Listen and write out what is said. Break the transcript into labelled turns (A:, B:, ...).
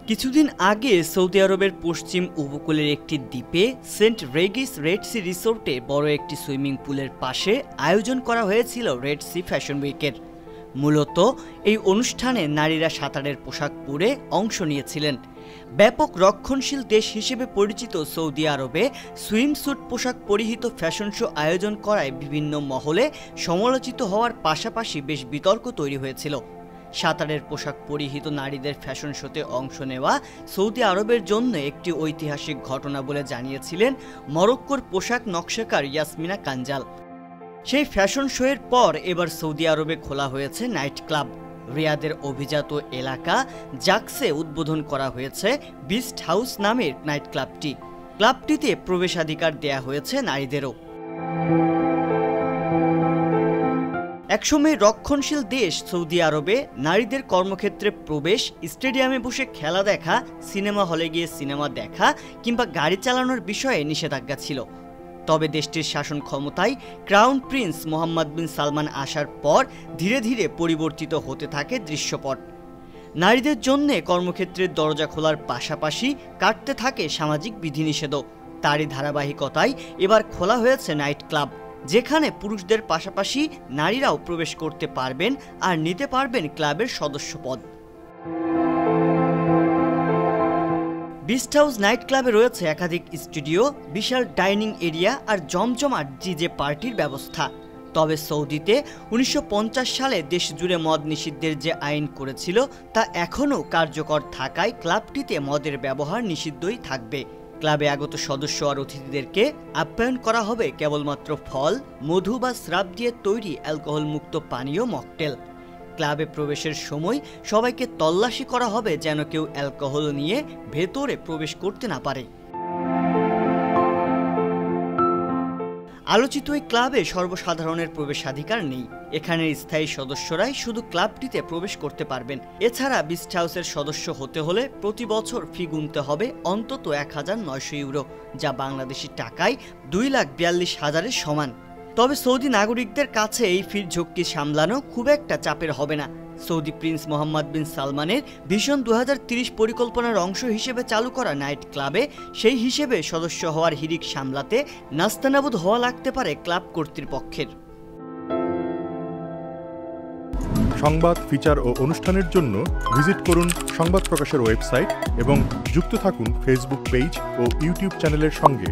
A: কিছুদিন আগে সৌদি আরবের পশ্চিম উপকূলের একটি দ্বীপে সেন্ট রেগিস রেড সি রিসোর্টে বড় একটি সুইমিং পুলের পাশে আয়োজন করা হয়েছিল রেড সি ফ্যাশন উইকের। মূলত এই অনুষ্ঠানে নারীরা সাঁতারের পোশাক পরে অংশ নিয়েছিলেন। ব্যাপক রক্ষণশীল দেশ হিসেবে পরিচিত সৌদি আরবে সুইমস্যুট পোশাক পরিহিত ফ্যাশন শো আয়োজন করায় বিভিন্ন মহলে সমালোচিত হওয়ার পাশাপাশি বেশ বিতর্ক তৈরি হয়েছিল। সাঁতারের পোশাক পরিহিত নারীদের ফ্যাশন শোতে অংশ নেওয়া সৌদি আরবের জন্য একটি ঐতিহাসিক ঘটনা বলে জানিয়েছিলেন মরক্কোর পোশাক নকশাকার ইয়াসমিনা কাঞ্জাল। সেই ফ্যাশন শোয়ের পর এবার সৌদি আরবে খোলা হয়েছে নাইট ক্লাব। রিয়াদের অভিজাত এলাকা জাকসে উদ্বোধন করা হয়েছে বিস্ট হাউস নামের নাইট ক্লাবটি। ক্লাবটিতে প্রবেশাধিকার দেয়া হয়েছে নারীদেরও। একসময় রক্ষণশীল দেশ সৌদি আরবে নারীদের কর্মক্ষেত্রে প্রবেশ, স্টেডিয়ামে বসে খেলা দেখা, সিনেমা হলে গিয়ে সিনেমা দেখা কিংবা গাড়ি চালানোর বিষয়ে নিষেধাজ্ঞা ছিল। তবে দেশটির শাসন ক্ষমতায় ক্রাউন প্রিন্স মোহাম্মদ বিন সালমান আসার পর ধীরে ধীরে পরিবর্তিত হতে থাকে দৃশ্যপট। নারীদের জন্য কর্মক্ষেত্রের দরজা খোলার পাশাপাশি কাটতে থাকে সামাজিক বিধিনিষেধও। তারই ধারাবাহিকতায় এবার খোলা হয়েছে নাইট ক্লাব, যেখানে পুরুষদের পাশাপাশি নারীরাও প্রবেশ করতে পারবেন আর নিতে পারবেন ক্লাবের সদস্যপদ। বিস্ট হাউস নাইট ক্লাবে রয়েছে একাধিক স্টুডিও, বিশাল ডাইনিং এরিয়া আর জমজমাট ডিজে পার্টির ব্যবস্থা। তবে সৌদিতে ১৯৫০ সালে দেশ জুড়ে মদ নিষিদ্ধের যে আইন করেছিল তা এখনও কার্যকর থাকায় ক্লাবটিতে মদের ব্যবহার নিষিদ্ধই থাকবে। ক্লাবে আগত সদস্য আর অতিথিদেরকে আপ্যায়ন করা হবে কেবলমাত্র ফল, মধু বা স্রাব দিয়ে তৈরি অ্যালকোহল মুক্ত পানীয় মকটেল। ক্লাবে প্রবেশের সময় সবাইকে তল্লাশি করা হবে যেন কেউ অ্যালকোহল নিয়ে ভেতরে প্রবেশ করতে না পারে। আলোচিত এই ক্লাবে সর্বসাধারণের প্রবেশাধিকার নেই। এখানের স্থায়ী সদস্যরাই শুধু ক্লাবটিতে প্রবেশ করতে পারবেন। এছাড়া বিস্ট হাউসের সদস্য হতে হলে প্রতি বছর ফি গুনতে হবে অন্তত ১৯০০ ইউরো, যা বাংলাদেশি টাকায় ২,৪২,০০০-এর সমান। তবে সৌদি নাগরিকদের কাছে এই ফির ঝক্কি সামলানো খুব একটা চাপের হবে না। সৌদি প্রিন্স মোহাম্মদ বিন সালমানের ভিশন ২০৩০ পরিকল্পনার অংশ হিসেবে চালু করা নাইট ক্লাবে সেই হিসেবে সদস্য হওয়ার হিড়িক সামলাতে নাস্তানাবুদ হওয়া লাগতে পারে ক্লাব কর্তৃপক্ষের।
B: সংবাদ, ফিচার ও অনুষ্ঠানের জন্য ভিজিট করুন সংবাদ প্রকাশের ওয়েবসাইট এবং যুক্ত থাকুন ফেসবুক পেজ ও ইউটিউব চ্যানেলের সঙ্গে।